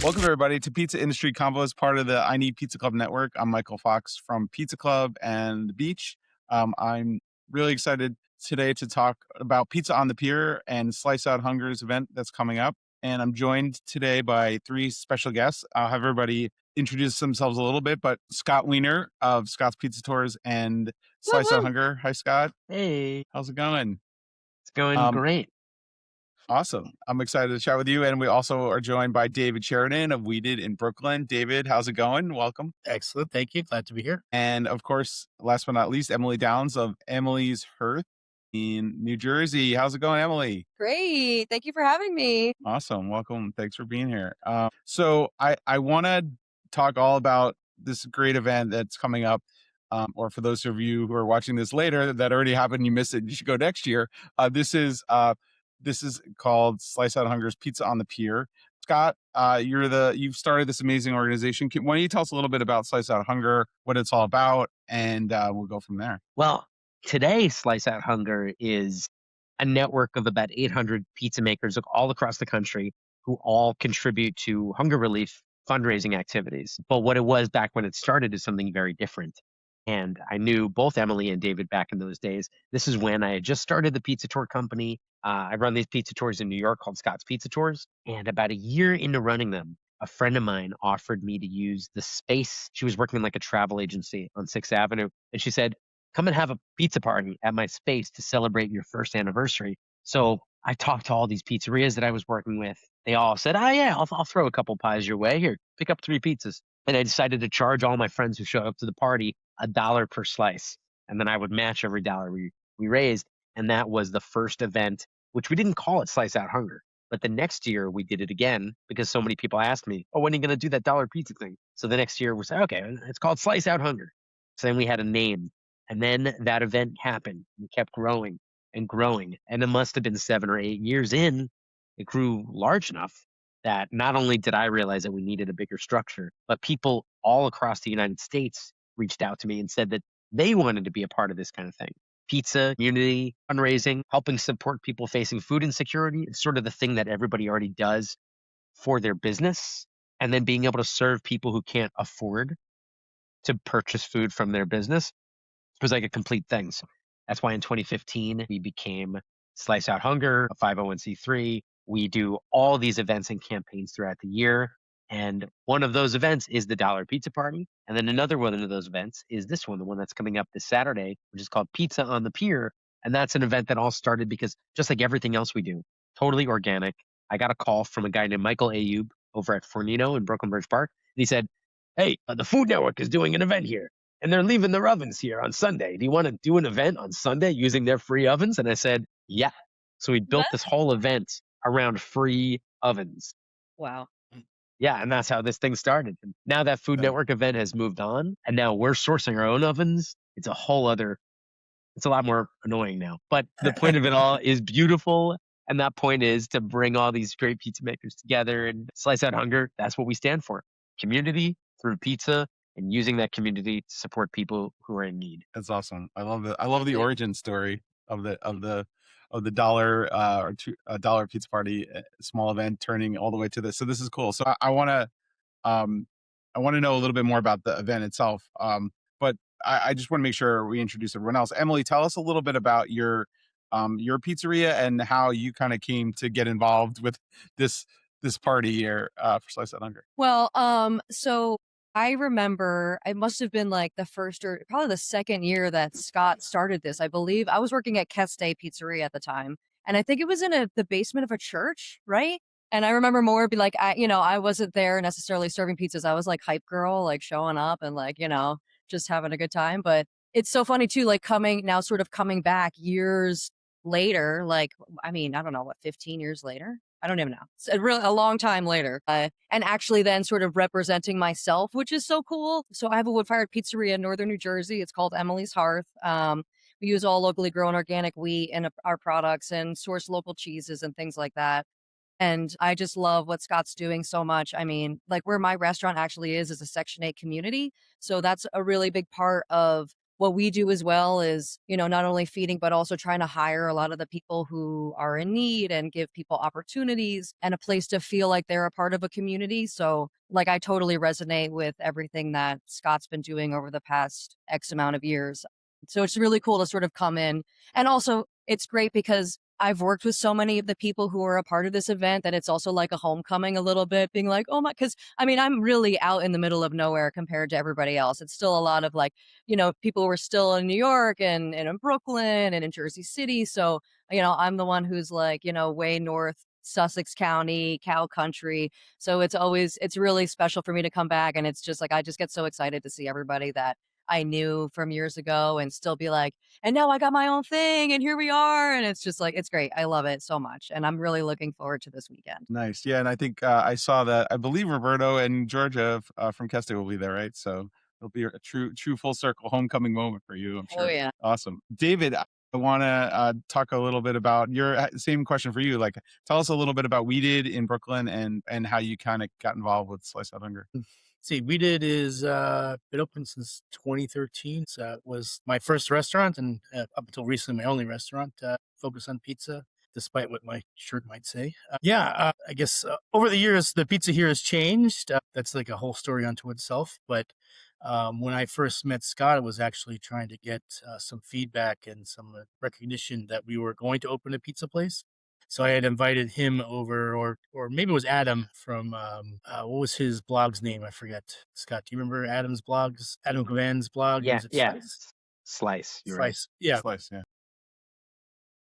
Welcome, everybody, to Pizza Industry Convos, part of the I Need Pizza Club network. I'm Michael Fox from Pizza Club and the Beach. I'm really excited today to talk about Pizza on the Pier and Slice Out Hunger's event that's coming up. And I'm joined today by three special guests. I'll have everybody introduce themselves a little bit, but Scott Wiener of Scott's Pizza Tours and Slice Out Woo-hoo. Hunger. Hi, Scott. Hey, How's it going? it's going Um, great. Awesome. I'm excited to chat with you. And we also are joined by David Sheridan of We Did in Brooklyn. David, how's it going? Welcome. Excellent. Thank you. Glad to be here. And of course, last but not least, Emily Downs of Emily's Hearth in New Jersey. How's it going, Emily? Great. Thank you for having me. Awesome. Welcome. Thanks for being here. So I want to talk all about this great event that's coming up. Or for those of you who are watching this later that already happened, you missed it, you should go next year. This is called Slice Out Hunger's Pizza on the Pier. Scott, you've started this amazing organization. Why don't you tell us a little bit about Slice Out Hunger, what it's all about, and we'll go from there. Well, today, Slice Out Hunger is a network of about 800 pizza makers all across the country who all contribute to hunger relief fundraising activities. But what it was back when it started is something very different. And I knew both Emily and David back in those days. This is when I had just started the pizza tour company. I run these pizza tours in New York called Scott's Pizza Tours. And about a year into running them, a friend of mine offered me to use the space. She was working in like a travel agency on 6th Avenue. And she said, come and have a pizza party at my space to celebrate your first anniversary. So I talked to all these pizzerias that I was working with. They all said, oh, yeah, I'll throw a couple pies your way. Here, pick up 3 pizzas. And I decided to charge all my friends who showed up to the party $1 per slice. And then I would match every dollar we raised. And that was the first event, which we didn't call it Slice Out Hunger. But the next year we did it again because so many people asked me, oh, when are you going to do that dollar pizza thing? So the next year we said, okay, it's called Slice Out Hunger. So then we had a name. And then that event happened. We kept growing and growing. And it must have been 7 or 8 years in, it grew large enough that not only did I realize that we needed a bigger structure, but people all across the United States reached out to me and said that they wanted to be a part of this kind of thing. Pizza, community, fundraising, helping support people facing food insecurity. It's sort of the thing that everybody already does for their business. And then being able to serve people who can't afford to purchase food from their business was like a complete thing. So that's why in 2015, we became Slice Out Hunger, a 501c3. We do all these events and campaigns throughout the year. And one of those events is the Dollar Pizza Party. And then another one of those events is this one, the one that's coming up this Saturday, which is called Pizza on the Pier. And that's an event that all started because just like everything else we do, totally organic. I got a call from a guy named Michael Ayub over at Fornino in Brooklyn Bridge Park. And he said, hey, the Food Network is doing an event here. And they're leaving their ovens here on Sunday. Do you want to do an event on Sunday using their free ovens? And I said, yeah. So we built this whole event around free ovens. Wow. Yeah, and that's how this thing started. And now that Food Network event has moved on, and now we're sourcing our own ovens. It's a lot more annoying now. But the point of it all is beautiful. And that point is to bring all these great pizza makers together and Slice Out Hunger. That's what we stand for. Community through pizza and using that community to support people who are in need. That's awesome. I love the origin story of the dollar or $2 pizza party, small event turning all the way to this. So this is cool. So I want to know a little bit more about the event itself. But I just want to make sure we introduce everyone else. Emily, tell us a little bit about your pizzeria and how you kind of came to get involved with this party here for Slice Out Hunger. Well, so I remember it must have been like the first or probably the second year that Scott started this. I believe I was working at Keste Pizzeria at the time, and I think it was in the basement of a church, right? And I remember more be like, I wasn't there necessarily serving pizzas. I was like hype girl, like showing up and like, just having a good time. But it's so funny too, like sort of coming back years later, like, I mean, I don't know, what, 15 years later? I don't even know. It's a long time later. And actually then sort of representing myself, which is so cool. So I have a wood-fired pizzeria in northern New Jersey. It's called Emily's Hearth. We use all locally grown organic wheat in our products and source local cheeses and things like that. And I just love what Scott's doing so much. I mean, like where my restaurant actually is a Section 8 community. So that's a really big part of what we do as well is, not only feeding, but also trying to hire a lot of the people who are in need and give people opportunities and a place to feel like they're a part of a community. So, like, I totally resonate with everything that Scott's been doing over the past X amount of years. So it's really cool to sort of come in. And also, it's great because I've worked with so many of the people who are a part of this event that it's also like a homecoming a little bit, being like, oh my, because I mean, I'm really out in the middle of nowhere compared to everybody else. It's still a lot of like, people were still in New York and in Brooklyn and in Jersey City. So, I'm the one who's like, way north. Sussex County, cow country. So it's really special for me to come back. And it's just like, I just get so excited to see everybody that I knew from years ago and still be like, and now I got my own thing and here we are. And it's just like, it's great. I love it so much. And I'm really looking forward to this weekend. Nice. Yeah. And I think I saw that, I believe Roberto and Georgia from Keste will be there, right? So it'll be a true full circle homecoming moment for you, I'm Oh, sure. yeah. Awesome. David, I want to talk a little bit about your same question for you. Like, tell us a little bit about We Did in Brooklyn and how you kind of got involved with Slice Out Hunger. See, We Did is been open since 2013. So it was my first restaurant, and up until recently, my only restaurant focused on pizza, despite what my shirt might say. I guess over the years, the pizza here has changed. That's like a whole story unto itself. But when I first met Scott, I was actually trying to get some feedback and some recognition that we were going to open a pizza place. So I had invited him over, or maybe it was Adam from what was his blog's name? I forget. Scott, do you remember Adam's blogs? Adam Gavan's blog? Yeah, Was it yeah. Slice? Slice. You're right. Slice. Yeah. Slice, yeah.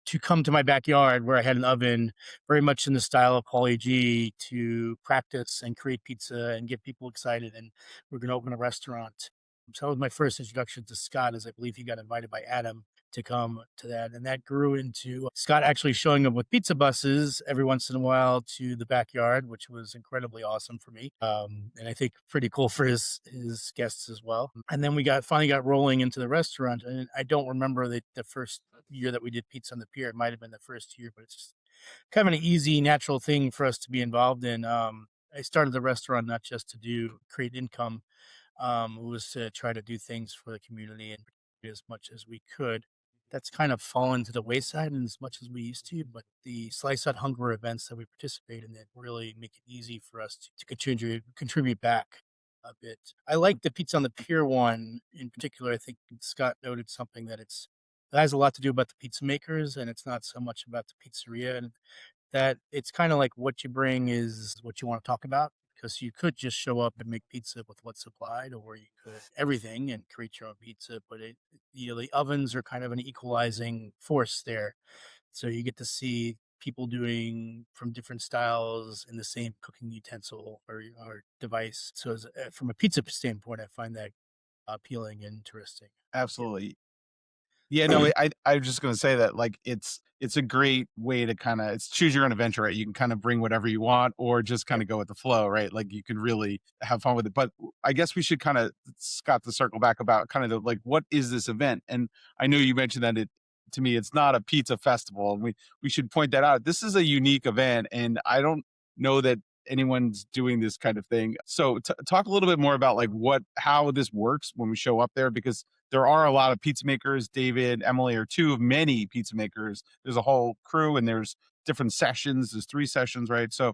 To come to my backyard where I had an oven, very much in the style of Paulie G, to practice and create pizza and get people excited. And we're going to open a restaurant. So that was my first introduction to Scott, as I believe he got invited by Adam to come to that. And that grew into Scott actually showing up with pizza buses every once in a while to the backyard, which was incredibly awesome for me. And I think pretty cool for his guests as well. And then we finally got rolling into the restaurant. And I don't remember the first year that we did Pizza on the Pier. It might have been the first year, but it's just kind of an easy, natural thing for us to be involved in. I started the restaurant not just to create income. It was to try to do things for the community and as much as we could. That's kind of fallen to the wayside and as much as we used to, but the Slice Out Hunger events that we participate in that really make it easy for us to contribute back a bit. I like the Pizza on the Pier one in particular. I think Scott noted something that it has a lot to do about the pizza makers and it's not so much about the pizzeria, and that it's kind of like what you bring is what you want to talk about. Because you could just show up and make pizza with what's supplied, or you could everything and create your own pizza. But the ovens are kind of an equalizing force there, so you get to see people doing from different styles in the same cooking utensil or device. So from a pizza standpoint, I find that appealing and interesting. Absolutely. Yeah, no, I was just going to say that like it's a great way to kind of, it's choose your own adventure, right? You can kind of bring whatever you want or just kind of go with the flow, right? Like you can really have fun with it. But I guess we should kind of, Scott, to circle back about kind of like, what is this event? And I know you mentioned that to me, it's not a pizza festival. And we should point that out. This is a unique event. And I don't know that anyone's doing this kind of thing. So talk a little bit more about like how this works when we show up there, because there are a lot of pizza makers. David, Emily are two of many pizza makers. There's a whole crew and there's different sessions. There's 3 sessions, right? So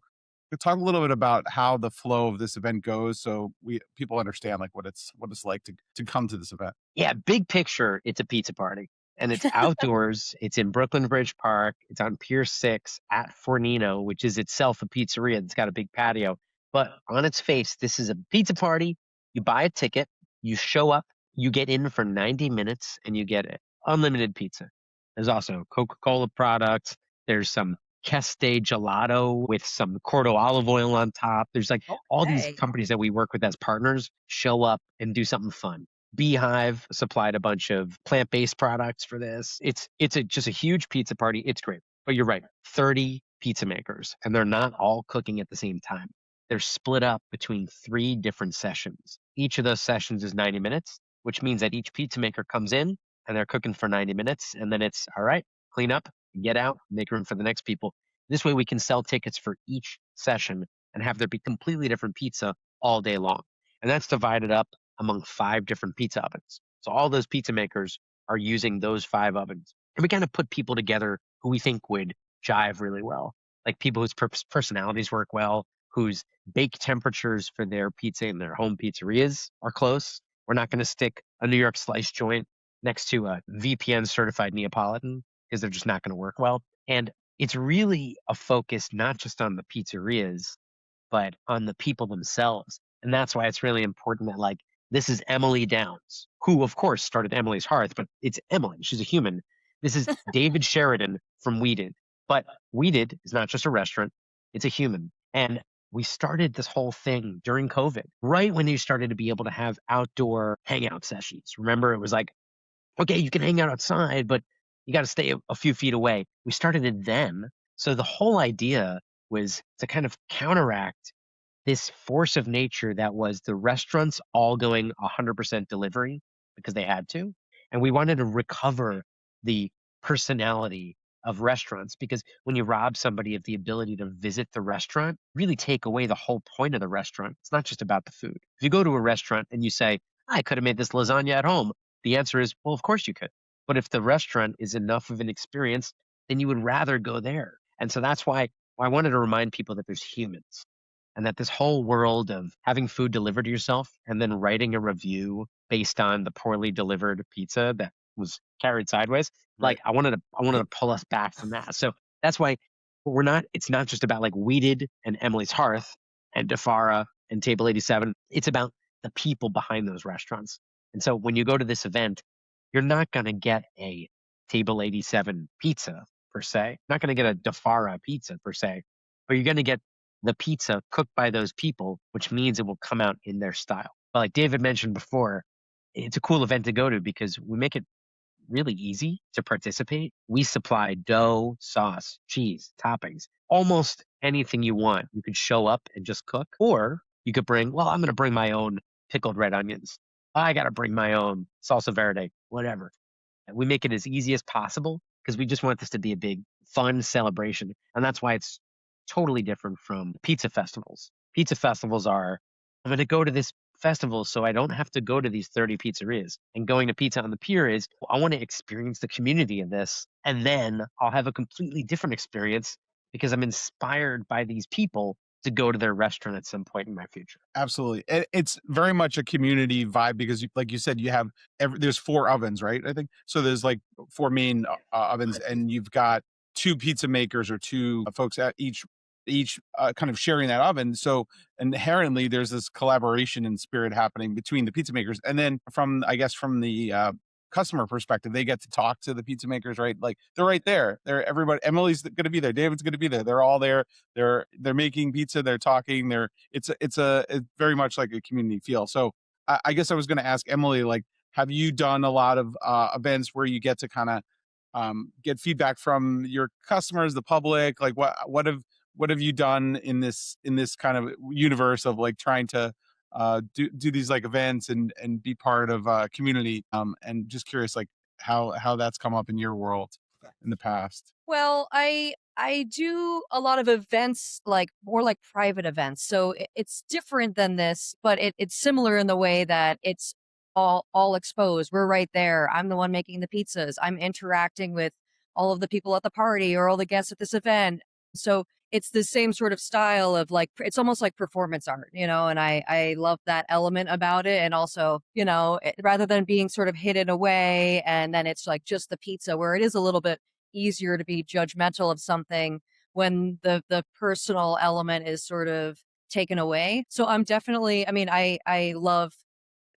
talk a little bit about how the flow of this event goes so people understand like what it's like to come to this event. Yeah, big picture, it's a pizza party. And it's outdoors. It's in Brooklyn Bridge Park. It's on Pier 6 at Fornino, which is itself a pizzeria. It's got a big patio. But on its face, this is a pizza party. You buy a ticket, you show up, you get in for 90 minutes, and you get unlimited pizza. There's also Coca-Cola products. There's some Keste gelato with some Cordo olive oil on top. There's like all these companies that we work with as partners show up and do something fun. Beehive supplied a bunch of plant-based products for this. It's just a huge pizza party. It's great. But you're right, 30 pizza makers, and they're not all cooking at the same time. They're split up between 3 different sessions. Each of those sessions is 90 minutes, which means that each pizza maker comes in and they're cooking for 90 minutes, and then it's, all right, clean up, get out, make room for the next people. This way we can sell tickets for each session and have there be completely different pizza all day long. And that's divided up among 5 different pizza ovens. So all those pizza makers are using those 5 ovens. And we kind of put people together who we think would jive really well, like people whose personalities work well, whose bake temperatures for their pizza in their home pizzerias are close. We're not going to stick a New York slice joint next to a VPN certified Neapolitan because they're just not going to work well. And it's really a focus not just on the pizzerias, but on the people themselves. And that's why it's really important that, like, this is Emily Downs, who of course started Emily's Hearth, but it's Emily. She's a human. This is David Sheridan from We Did. But We Did is not just a restaurant, it's a human. And we started this whole thing during COVID, right when you started to be able to have outdoor hangout sessions. Remember, it was like, okay, you can hang out outside, but you got to stay a few feet away. We started it then. So the whole idea was to kind of counteract this force of nature that was the restaurants all going 100% delivery because they had to. And we wanted to recover the personality of restaurants, because when you rob somebody of the ability to visit the restaurant, really take away the whole point of the restaurant. It's not just about the food. If you go to a restaurant and you say, I could have made this lasagna at home, the answer is, well, of course you could. But if the restaurant is enough of an experience, then you would rather go there. And so that's why I wanted to remind people that there's humans, and that this whole world of having food delivered to yourself and then writing a review based on the poorly delivered pizza that was carried sideways, like I wanted to pull us back from that. So that's why it's not just about like We Did and Emily's Hearth and Defara and Table 87. It's about the people behind those restaurants. And so when you go to this event, you're not going to get a Table 87 pizza per se, not going to get a Defara pizza per se, but you're going to get the pizza cooked by those people, which means it will come out in their style. But like David mentioned before, it's a cool event to go to because we make it really easy to participate. We supply dough, sauce, cheese, toppings, almost anything you want. You could show up and just cook, or you could I'm going to bring my own pickled red onions. I got to bring my own salsa verde, whatever. And we make it as easy as possible because we just want this to be a big, fun celebration. And that's why it's totally different from pizza festivals. Pizza festivals are, I'm going to go to this festival so I don't have to go to these 30 pizzerias. And going to Pizza on the Pier is, I want to experience the community of this. And then I'll have a completely different experience because I'm inspired by these people to go to their restaurant at some point in my future. Absolutely. It's very much a community vibe because, like you said, you have there's 4 ovens, right? I think so. There's like 4 main ovens, and you've got 2 pizza makers or 2 folks at each kind of sharing that oven. So inherently, there's this collaboration and spirit happening between the pizza makers, and then from the customer perspective, they get to talk to the pizza makers, right? Like they're right there. Everybody. Emily's going to be there. David's going to be there. They're all there. They're making pizza. They're talking. It's very much like a community feel. So I guess I was going to ask Emily, like, have you done a lot of events where you get to kind of get feedback from your customers, the public? Like what have you done in this kind of universe of like trying to do these like events and be part of community, and just curious like how that's come up in your world in the past. Well, I do a lot of events, like more like private events. So it's different than this, but it's similar in the way that it's all exposed. We're right there. I'm the one making the pizzas. I'm interacting with all of the people at the party or all the guests at this event. So it's the same sort of style of like, it's almost like performance art, and I love that element about it. And also, rather than being sort of hidden away and then it's like just the pizza, where it is a little bit easier to be judgmental of something when the personal element is sort of taken away. So I'm definitely, I love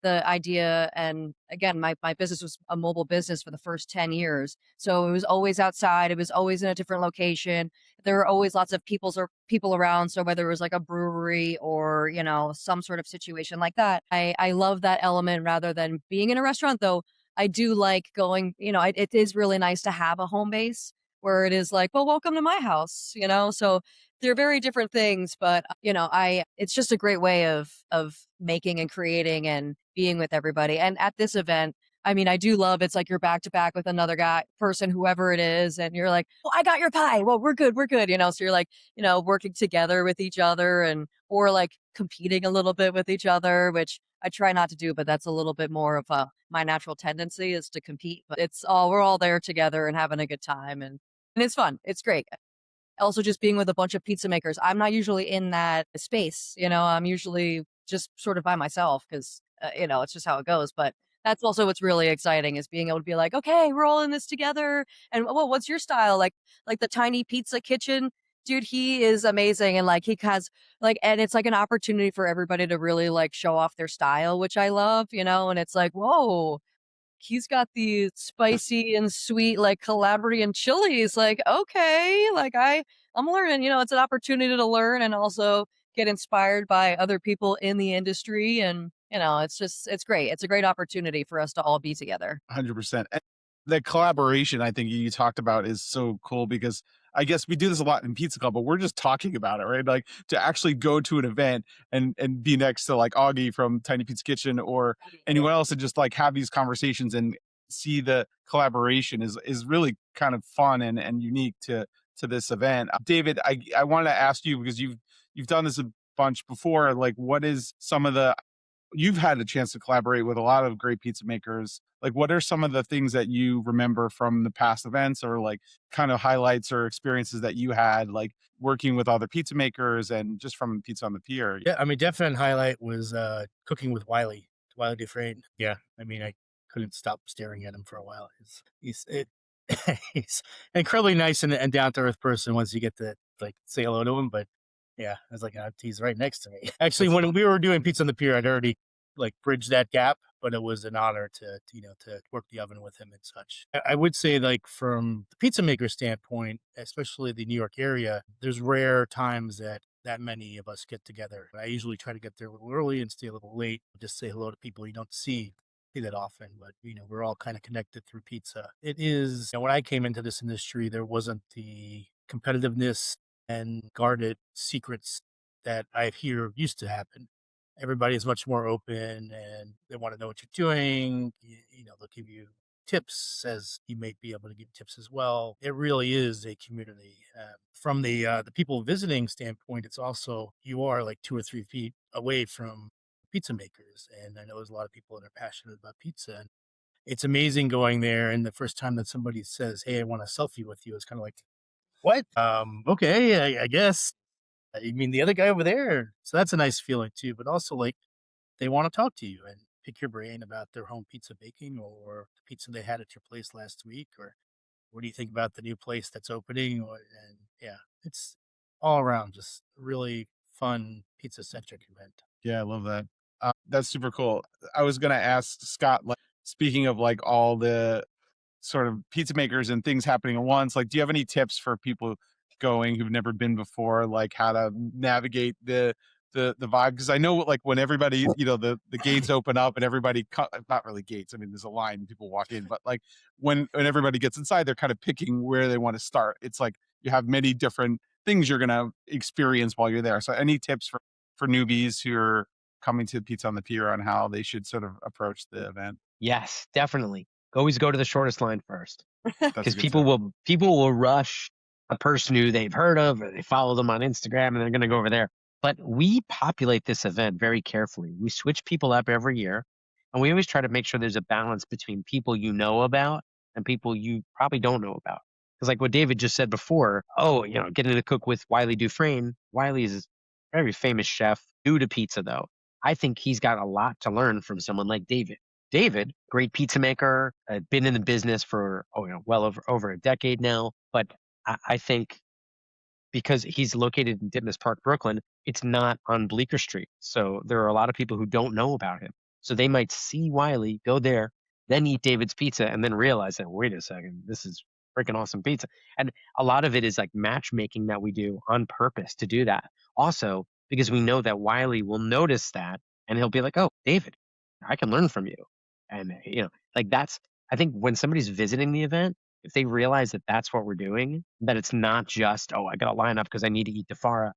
the idea. And again, my business was a mobile business for the first 10 years. So it was always outside. It was always in a different location. There were always lots of people around. So whether it was like a brewery or, some sort of situation like that, I love that element rather than being in a restaurant, though. I do like going, it is really nice to have a home base where it is like, well, welcome to my house, so they're very different things, but it's just a great way of making and creating and being with everybody. And at this event, I do love it's like you're back to back with another person, whoever it is, and you're like, well, I got your pie. Well, we're good, so you're like, working together with each other or like competing a little bit with each other, which I try not to do, but that's a little bit more of my natural tendency is to compete. But we're all there together and having a good time, and it's fun. It's great. Also, just being with a bunch of pizza makers. I'm not usually in that space. I'm usually just sort of by myself because it's just how it goes. But that's also what's really exciting is being able to be like, okay, we're all in this together. And well, what's your style? Like the tiny pizza kitchen. Dude, he is amazing. And like he has and it's like an opportunity for everybody to really like show off their style, which I love, and it's like, whoa, he's got the spicy and sweet like Calabrian chilies. Like, okay, like I'm learning, it's an opportunity to learn and also get inspired by other people in the industry. And, it's great. It's a great opportunity for us to all be together. 100%. And the collaboration I think you talked about is so cool because I guess we do this a lot in Pizza Club, but we're just talking about it, right? Like to actually go to an event and be next to like Augie from Tiny Pizza Kitchen or anyone else and just like have these conversations and see the collaboration is really kind of fun and unique to this event. David, I want to ask you because you've done this a bunch before. Like, what is some of the you've had a chance to collaborate with a lot of great pizza makers. Like, what are some of the things that you remember from the past events or like kind of highlights or experiences that you had, like working with other pizza makers and just from Pizza on the Pier? Yeah, I mean, definite highlight was cooking with Wiley Dufresne. Yeah, I mean, I couldn't stop staring at him for a while. He's he's an incredibly nice and down to earth person once you get to like say hello to him. But yeah, I was like, he's right next to me. Actually, when we were doing Pizza on the Pier, I'd already like bridged that gap, but it was an honor to work the oven with him and such. I would say like from the pizza maker standpoint, especially the New York area, there's rare times that many of us get together. I usually try to get there a little early and stay a little late, just say hello to people you don't see that often, but we're all kind of connected through pizza. It is, when I came into this industry, there wasn't the competitiveness and guarded secrets that I hear used to happen. Everybody is much more open and they want to know what you're doing. They'll give you tips as you may be able to give tips as well. It really is a community. From the people visiting standpoint, it's also, you are like 2 or 3 feet away from pizza makers. And I know there's a lot of people that are passionate about pizza. And it's amazing going there. And the first time that somebody says, hey, I want a selfie with you, it's kind of like, what? Okay, I guess. You mean the other guy over there? So that's a nice feeling too. But also like they want to talk to you and pick your brain about their home pizza baking or the pizza they had at your place last week, or what do you think about the new place that's opening? And yeah, it's all around just really fun pizza centric event. Yeah, I love that. That's super cool. I was gonna ask Scott, like speaking of like all the sort of pizza makers and things happening at once, like do you have any tips for people going who've never been before, like how to navigate the vibe? Because I know like when everybody, the gates open up and everybody not really gates, I mean there's a line and people walk in, but like when everybody gets inside, they're kind of picking where they want to start. It's like you have many different things you're gonna experience while you're there. So any tips for newbies who are coming to Pizza on the Pier on how they should sort of approach the event? Yes, definitely. Always go to the shortest line first. That's a Because good people tip. will rush a person who they've heard of or they follow them on Instagram and they're going to go over there. But we populate this event very carefully. We switch people up every year, and we always try to make sure there's a balance between people you know about and people you probably don't know about. Because like what David just said before, getting to cook with Wiley Dufresne. Wiley is a very famous chef, new to pizza though. I think he's got a lot to learn from someone like David. David, great pizza maker, been in the business for well over a decade now. But I think because he's located in Ditmas Park, Brooklyn, it's not on Bleecker Street. So there are a lot of people who don't know about him. So they might see Wiley, go there, then eat David's pizza, and then realize that, wait a second, this is freaking awesome pizza. And a lot of it is like matchmaking that we do on purpose to do that. Also, because we know that Wiley will notice that and he'll be like, oh, David, I can learn from you. And, like I think when somebody's visiting the event, if they realize that that's what we're doing, that it's not just, I got to line up because I need to eat Dafara,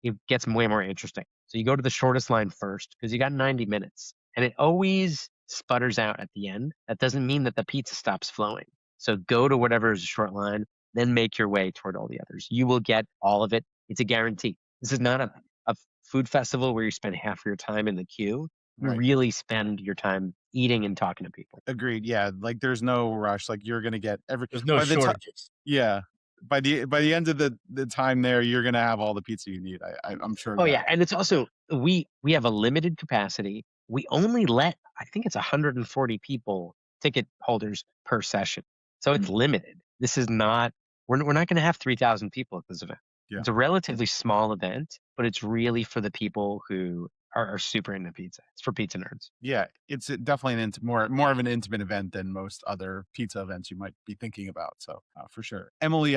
it gets way more interesting. So you go to the shortest line first because you got 90 minutes and it always sputters out at the end. That doesn't mean that the pizza stops flowing. So go to whatever is a short line, then make your way toward all the others. You will get all of it. It's a guarantee. This is not a food festival where you spend half your time in the queue. You Right. really spend your time eating and talking to people. Agreed. Yeah. Like there's no rush. Like you're gonna get There's no by the time. shortages. Yeah. By the end of the time there, you're gonna have all the pizza you need. I'm sure of Oh that. yeah, and it's also we have a limited capacity. We only let, I think it's 140 people, ticket holders per session. So it's limited. This is not, we're not going to have 3,000 people at this event. Yeah. It's a relatively small event, but it's really for the people who are super into pizza. It's for pizza nerds. Yeah, it's definitely more of an intimate event than most other pizza events you might be thinking about. So for sure, Emily,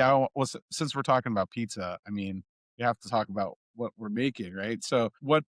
since we're talking about pizza, I mean, you have to talk about what we're making, right? So what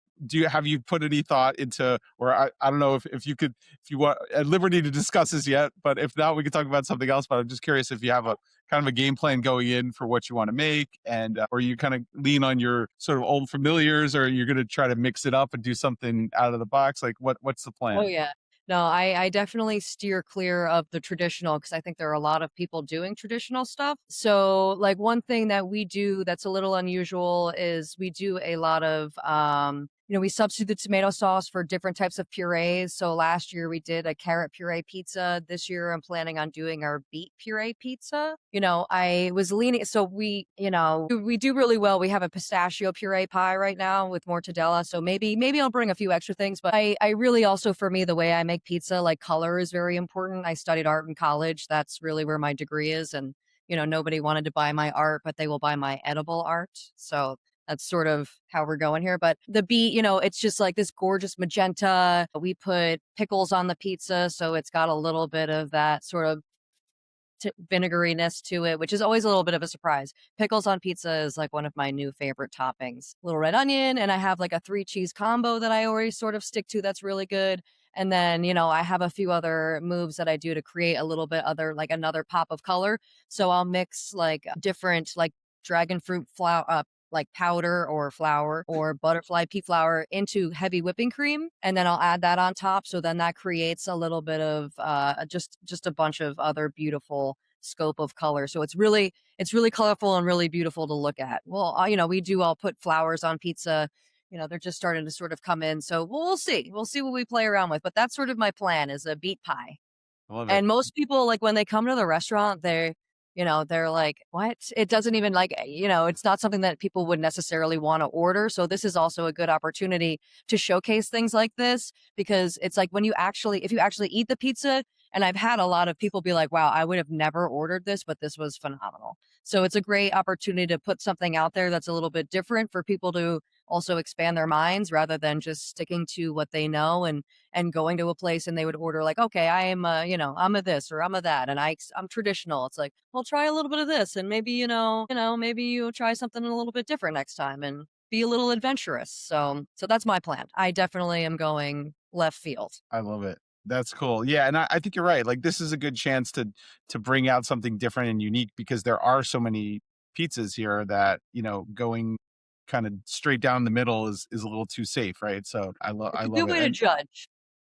have you put any thought into, or I don't know if you want at liberty to discuss this yet, but if not, we could talk about something else. But I'm just curious if you have a kind of a game plan going in for what you want to make, and or you kind of lean on your sort of old familiars, or you're going to try to mix it up and do something out of the box. Like what's the Oh, plan? yeah. No, I definitely steer clear of the traditional because I think there are a lot of people doing traditional stuff. So, like, one thing that we do that's a little unusual is we do a lot of, we substitute the tomato sauce for different types of purees. So last year we did a carrot puree pizza. This year I'm planning on doing our beet puree pizza. I was leaning, so we do really well. We have a pistachio puree pie right now with mortadella. So maybe I'll bring a few extra things, but I really also, for me, the way I make pizza, like color is very important. I studied art in college. That's really where my degree is. And, nobody wanted to buy my art, but they will buy my edible art. So that's sort of how we're going here. But the beet, it's just like this gorgeous magenta. We put pickles on the pizza. So it's got a little bit of that sort of vinegariness to it, which is always a little bit of a surprise. Pickles on pizza is like one of my new favorite toppings. Little red onion, and I have like a 3 cheese combo that I always sort of stick to that's really good. And then, I have a few other moves that I do to create a little bit other, like another pop of color. So I'll mix like different, like dragon fruit flour, like powder or flour or butterfly pea flour into heavy whipping cream, and then I'll add that on top. So then that creates a little bit of just a bunch of other beautiful scope of color. So it's really colorful and really beautiful to look at. Well, I'll put flowers on pizza. They're just starting to sort of come in. So we'll see. We'll see what we play around with. But that's sort of my plan, is a beet pie. I love it. And most people, like, when they come to the restaurant, they're like, what? It doesn't even, like, it's not something that people would necessarily want to order. So this is also a good opportunity to showcase things like this, because it's like if you actually eat the pizza, and I've had a lot of people be like, wow, I would have never ordered this, but this was phenomenal. So it's a great opportunity to put something out there that's a little bit different for people to also expand their minds, rather than just sticking to what they know and going to a place and they would order like, okay, I am, I'm a this or I'm a that, and I'm traditional. It's like, well, try a little bit of this, and maybe, maybe you'll try something a little bit different next time and be a little adventurous. So that's my plan. I definitely am going left field. I love it. That's cool. Yeah, and I think you're right. Like this is a good chance to bring out something different and unique, because there are so many pizzas here that, going kind of straight down the middle is a little too safe, right? So It's I a love good it. way to And judge.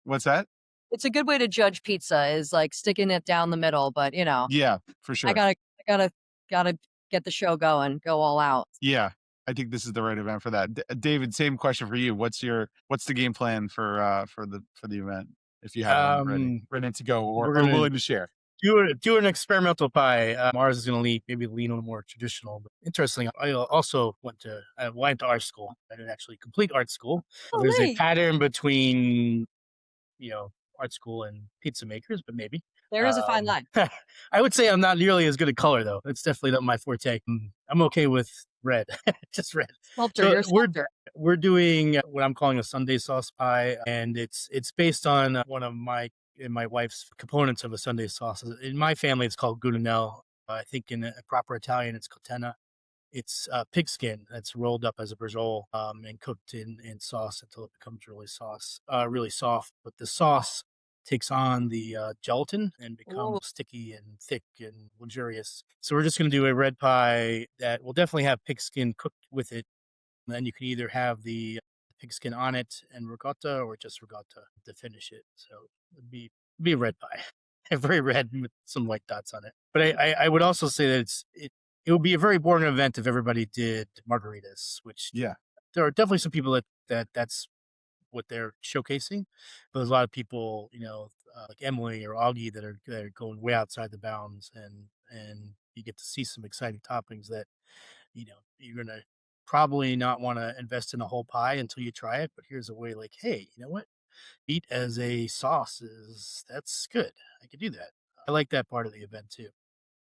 what's that? It's a good way to judge pizza, is like sticking it down the middle, but Yeah, for I sure. gotta get the show going, go all out. Yeah. I think this is the right event for that. David, same question for you. What's the game plan for the event, if you have one ready to go, We're or gonna willing to share? do an experimental pie. Ours is going to maybe lean on more traditional. But interesting, I also went to art school. I didn't actually complete art school. Oh, There's a neat. pattern between art school and pizza makers, but maybe. There is a fine line. I would say I'm not nearly as good a color though. It's definitely not my forte. I'm okay with red, just red. Sculptor, So you're a sculptor. we're doing what I'm calling a Sunday sauce pie, and it's based on one of my and my wife's components of a Sunday sauce. In my family, it's called goudanelle. I think in a proper Italian, it's cotena. It's pig skin that's rolled up as a brioche and cooked in sauce until it becomes really soft. But the sauce takes on the gelatin and Ooh. becomes sticky and thick and luxurious. So we're just going to do a red pie that will definitely have pig skin cooked with it. And then you can either have the pig skin on it and ricotta, or just ricotta to finish it. So it'd be a red pie, very red with some white dots on it. But I would also say that it would be a very boring event if everybody did margaritas, which Yeah. there are definitely some people that's what they're showcasing, but there's a lot of people, like Emily or Augie that are going way outside the bounds, and you get to see some exciting toppings that you're gonna probably not want to invest in a whole pie until you try it. But here's a way, like, hey, you know what? Meat as a sauce that's good. I could do that. I like that part of the event too.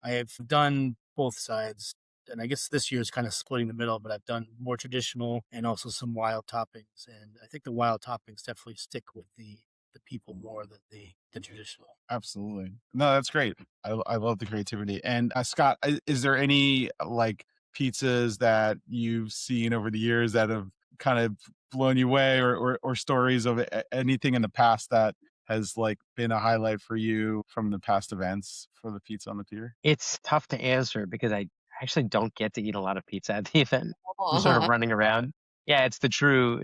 I have done both sides, and I guess this year is kind of splitting the middle, but I've done more traditional and also some wild toppings. And I think the wild toppings definitely stick with the people more than the traditional. Absolutely. No, that's great. I love the creativity. And Scott, is there any like pizzas that you've seen over the years that have kind of blown you away, or stories of anything in the past that has like been a highlight for you from the past events for the pizza on the pier? It's tough to answer because I actually don't get to eat a lot of pizza at the event. I'm sort of running around. Yeah, it's the true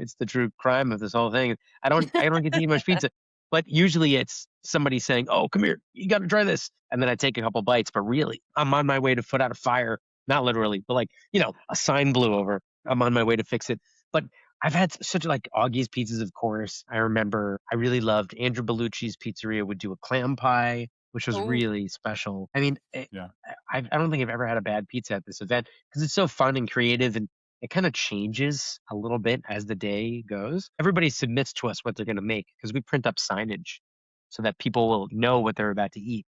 crime of this whole thing. I don't get to eat much pizza, but usually it's somebody saying, "Oh, come here, you got to try this," and then I take a couple bites. But really, I'm on my way to put out a fire, not literally, but like a sign blew over. I'm on my way to fix it. But I've had such like Augie's pizzas, of course. I remember I really loved Andrew Bellucci's pizzeria would do a clam pie, which was Oh, really special. I mean, Yeah, I don't think I've ever had a bad pizza at this event because it's so fun and creative, and it kind of changes a little bit as the day goes. Everybody submits to us what they're going to make because we print up signage so that people will know what they're about to eat.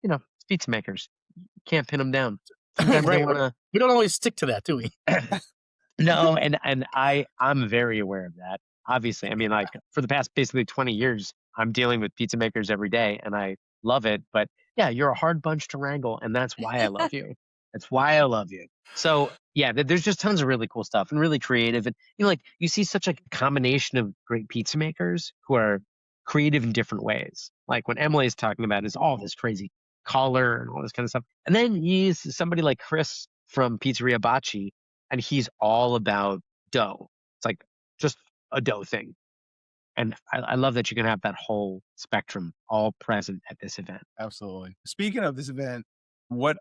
It's pizza makers. You can't pin them down. Sometimes they Right. want to. We don't always stick to that, do we? No, and I'm very aware of that. Obviously, I mean, like for the past basically 20 years, I'm dealing with pizza makers every day, and I love it. But yeah, you're a hard bunch to wrangle, and that's why I love you. That's why I love you. So yeah, there's just tons of really cool stuff and really creative, and like you see such a combination of great pizza makers who are creative in different ways. Like what Emily is talking about is all this crazy color and all this kind of stuff, and then you use somebody like Chris from Pizzeria Bacci, and he's all about dough. It's like just a dough thing. And I love that you can have that whole spectrum all present at this event. absolutely. Speaking of this event, what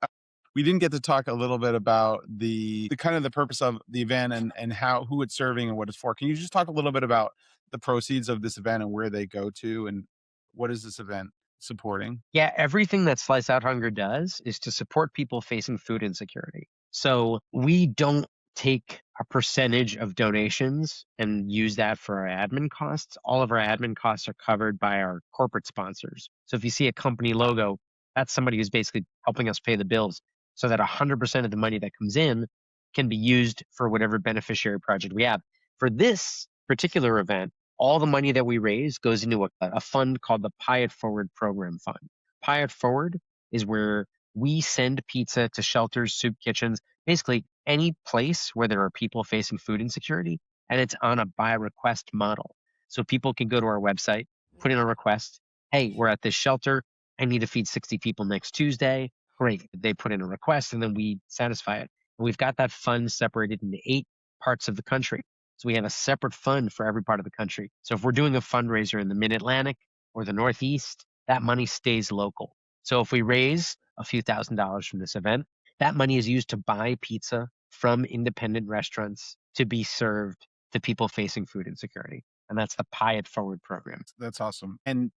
we didn't get to talk a little bit about the kind of the purpose of the event, and how who it's serving and what it's for. Can you just talk a little bit about the proceeds of this event and where they go to, and what is this event supporting? Yeah, everything that Slice Out Hunger does is to support people facing food insecurity. So we don't take a percentage of donations and use that for our admin costs. All of our admin costs are covered by our corporate sponsors. So if you see a company logo, that's somebody who's basically helping us pay the bills so that 100% of the money that comes in can be used for whatever beneficiary project we have. For this particular event, all the money that we raise goes into a fund called the Pie It Forward Program Fund. Pie It Forward is where we send pizza to shelters, soup kitchens, basically any place where there are people facing food insecurity, and it's on a by request model. So people can go to our website, put in a request. Hey, we're at this shelter. I need to feed 60 people next Tuesday. Great. They put in a request and then we satisfy it. And we've got that fund separated into 8 parts of the country. So we have a separate fund for every part of the country. So if we're doing a fundraiser in the Mid-Atlantic or the Northeast, that money stays local. So if we raise a few $1,000s from this event, that money is used to buy pizza from independent restaurants to be served to people facing food insecurity. And that's the Pie It Forward program. That's awesome. And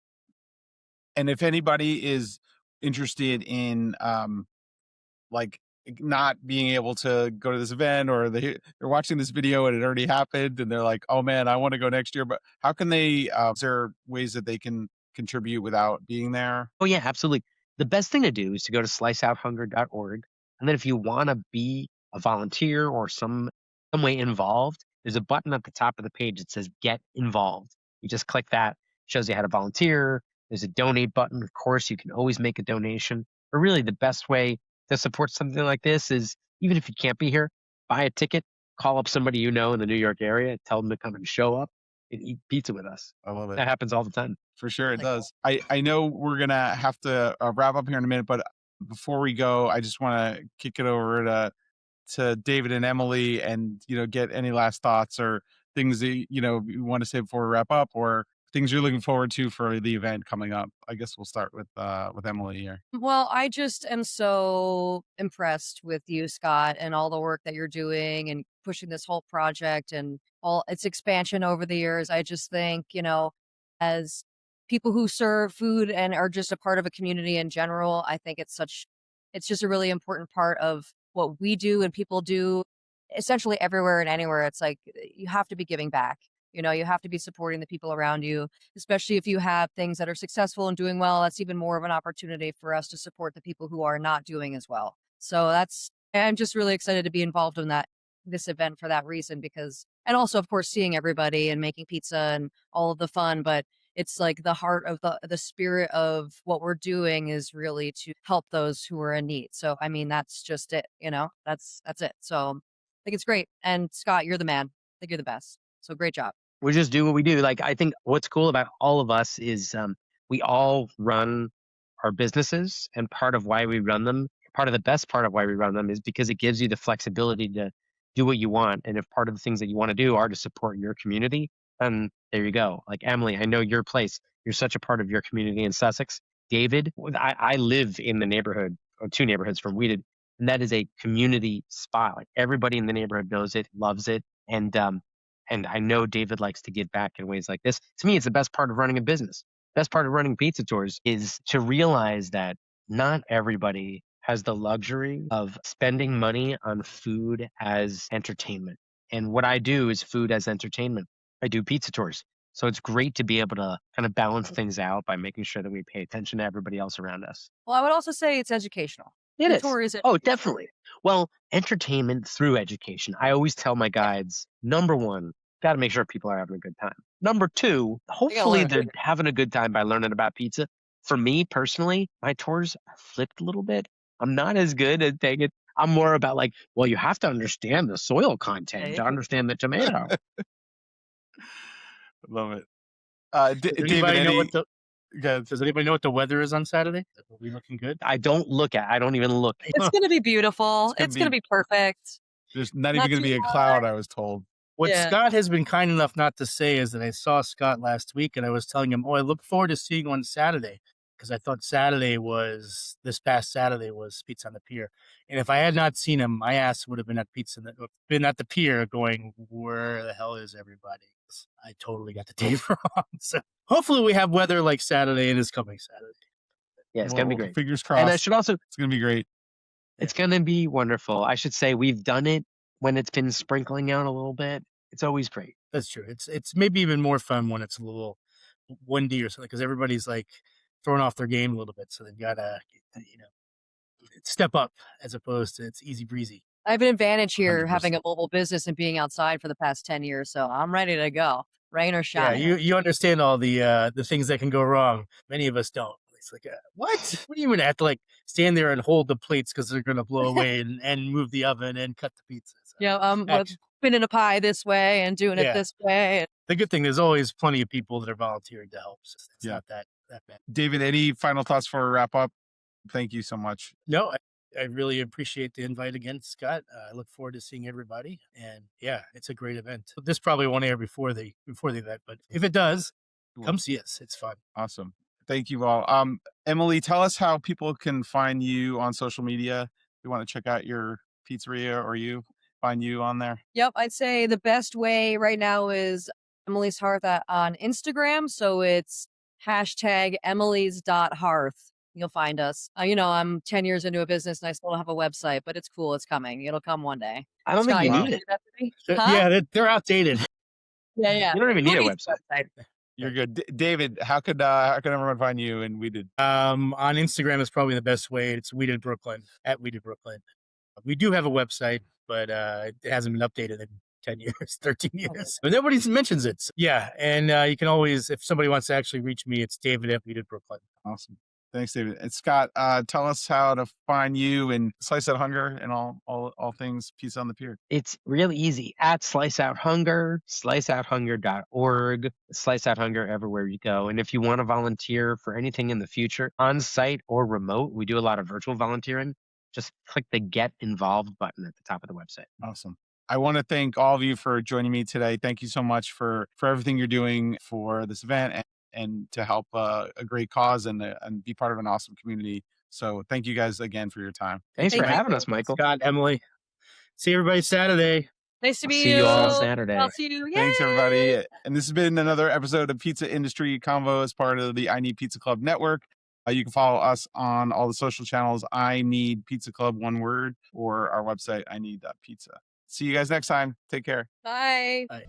if anybody is interested in like not being able to go to this event, or they're watching this video and it already happened and they're like, oh man, I want to go next year, but how can they is there ways that they can contribute without being there? Oh, yeah, absolutely. The best thing to do is to go to sliceouthunger.org. And then if you want to be a volunteer or some way involved, there's a button at the top of the page that says Get Involved. You just click that, shows you how to volunteer. There's a donate button. Of course, you can always make a donation. But really, the best way to support something like this is even if you can't be here, buy a ticket, call up somebody you know in the New York area, tell them to come and show up and eat pizza with us. I love it. That happens all the time. For sure it Really cool. does. I know we're gonna have to wrap up here in a minute, but before we go, I just want to kick it over to David and Emily, and get any last thoughts or things that you want to say before we wrap up, or things you're looking forward to for the event coming up. I guess we'll start with Emily here. Well, I just am so impressed with you, Scott, and all the work that you're doing and pushing this whole project and all its expansion over the years. I just think, as people who serve food and are just a part of a community in general, I think it's just a really important part of what we do and people do essentially everywhere and anywhere. It's like you have to be giving back. You have to be supporting the people around you, especially if you have things that are successful and doing well. That's even more of an opportunity for us to support the people who are not doing as well. So I'm just really excited to be involved in this event for that reason, and also of course seeing everybody and making pizza and all of the fun, but it's like the heart of the spirit of what we're doing is really to help those who are in need. So I mean, that's just it, that's it. So I think it's great. And Scott, you're the man. I think you're the best. So great job. We just do what we do. Like, I think what's cool about all of us is we all run our businesses, and part of the best part of why we run them is because it gives you the flexibility to do what you want. And if part of the things that you want to do are to support your community, then there you go. Like, Emily, I know your place. You're such a part of your community in Sussex. David, I live in the neighborhood, or 2 neighborhoods from Weeded, and that is a community spot. Like, everybody in the neighborhood knows it, loves it, and I know David likes to give back in ways like this. To me, it's the best part of running a business. Best part of running pizza tours is to realize that not everybody has the luxury of spending money on food as entertainment. And what I do is food as entertainment. I do pizza tours. So it's great to be able to kind of balance things out by making sure that we pay attention to everybody else around us. Well, I would also say it's educational. It The is. tour is Oh, educational. definitely. Well, entertainment through education. I always tell my guides, number 1, got to make sure people are having a good time. Number 2, hopefully learn. they're having a good time by learning about pizza. For me personally, my tours are flipped a little bit. I'm not as good at taking it. I'm more about like, well, you have to understand the soil content to understand the tomato. Love it. Does David, anybody know any? Does anybody know what the weather is on Saturday? Are we looking good? I don't even look. It's going to be beautiful. It's It's gonna going to be perfect. There's not Not even going to too be a hot. cloud, I was told. What Yeah. Scott has been kind enough not to say is that I saw Scott last week and I was telling him, I look forward to seeing you on Saturday, because I thought this past Saturday was Pizza on the Pier. And if I had not seen him, my ass would have been at the Pier going, where the hell is everybody? I totally got the date wrong. So hopefully we have weather like Saturday and it's coming Saturday. Yeah, it's going to be Well, great. Fingers crossed. And I should also, it's going to be great. it's going to be wonderful. I should say we've done it when it's been sprinkling out a little bit. It's always great. That's true. It's maybe even more fun when it's a little windy or something, because everybody's like throwing off their game a little bit. So they gotta, step up, as opposed to it's easy breezy. I have an advantage here 100%. having a mobile business and being outside for the past 10 years. So I'm ready to go, rain or shine. Yeah, you understand all the things that can go wrong. Many of us don't. It's like, what? What do you mean I have to like stand there and hold the plates because they're gonna blow away and move the oven and cut the pizza? So, Yeah, spinning a pie this way and doing it Yeah. this way. the good thing, there's always plenty of people that are volunteering to help. So it's Yeah. not that bad. David, any final thoughts for a wrap up? Thank you so much. No, I really appreciate the invite again, Scott. I look forward to seeing everybody, and yeah, it's a great event. This probably won't air before the event, but if it does, come see us. It's fun. Awesome. Thank you all. Emily, tell us how people can find you on social media. If you want to check out your pizzeria or find you on there. Yep, I'd say the best way right now is Emily's Hearth on Instagram. So it's #Emily's.hearth. You'll find us. I'm 10 years into a business and I still don't have a website, but it's cool. It's coming. It'll come one day. I don't think Scott, you can need do it. that for me? Huh? Yeah, they're outdated. Yeah. You don't even need a Who needs website. You're good. David, how can everyone find you? And we did. On Instagram is probably the best way. It's Weeded Brooklyn, at Weeded Brooklyn. We do have a website, but it hasn't been updated in 10 years, 13 years. But nobody mentions it. So, yeah, and you can always, if somebody wants to actually reach me, it's David at Weeded Brooklyn. Awesome. Thanks, David. And Scott, tell us how to find you and Slice Out Hunger and all things Pizza on the Pier. It's really easy. At Slice Out Hunger, sliceouthunger.org, Slice Out Hunger everywhere you go. And if you want to volunteer for anything in the future, on site or remote, we do a lot of virtual volunteering. Just click the Get Involved button at the top of the website. Awesome. I want to thank all of you for joining me today. Thank you so much for everything you're doing for this event and to help a great cause and be part of an awesome community. So thank you guys again for your time. Thanks for Thank you. having us, Michael. Scott, Emily. See everybody Saturday. Nice to I'll meet see you all Saturday. I'll see you. Thanks, Yay! everybody. And this has been another episode of Pizza Industry Convo as part of the I Need Pizza Club network. You can follow us on all the social channels, I Need Pizza Club, one word, or our website, I Need Pizza. See you guys next time. Take care. Bye. Bye.